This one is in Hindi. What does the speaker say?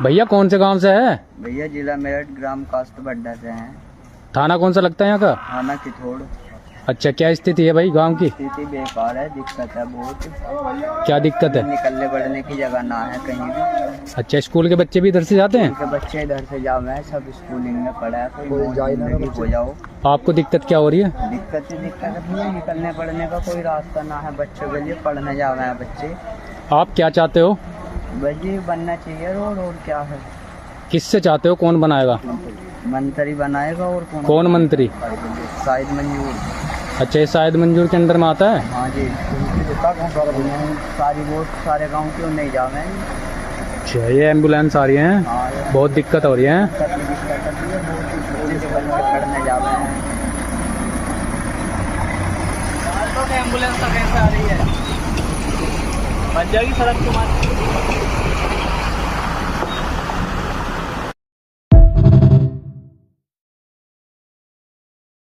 भैया कौन से गांव से है? भैया जिला मेरठ, ग्राम कास्तबड्डा से हैं। थाना कौन सा लगता है यहाँ का? थाना किथोड़। अच्छा, क्या स्थिति है भाई गांव की? स्थिति बेकार है, दिक्कत है बहुत। क्या दिक्कत है? निकलने बढ़ने की जगह ना है कहीं भी। अच्छा, स्कूल के बच्चे भी इधर से जाते हैं? उनके बच्चे इधर से जाओ हैं, सब स्कूलिंग में पढ़ा है, कोई जाए ना हो जाओ। आपको दिक्कत क्या हो रही है? दिक्कत है भैया, निकलने पढ़ने का कोई रास्ता ना है बच्चों के लिए, पढ़ने जा रहे हैं बच्चे। आप क्या चाहते हो? वही बनना चाहिए रोड, और क्या है। किससे चाहते हो? कौन बनाएगा? मंत्री बनाएगा। और कौन मंत्री? शायद मंजूर। अच्छा, ये शायद मंजूर के अंदर में आता है? हाँ जी। सारी वोट सारे गांव के नहीं जा रहे हैं। अच्छा, ये एम्बुलेंस आ रही है, बहुत दिक्कत हो रही है। पढ़ने जा रहे हैं। एम्बुलेंस कैसे आ रही है? बन जाएगी सड़क तुम्हारी।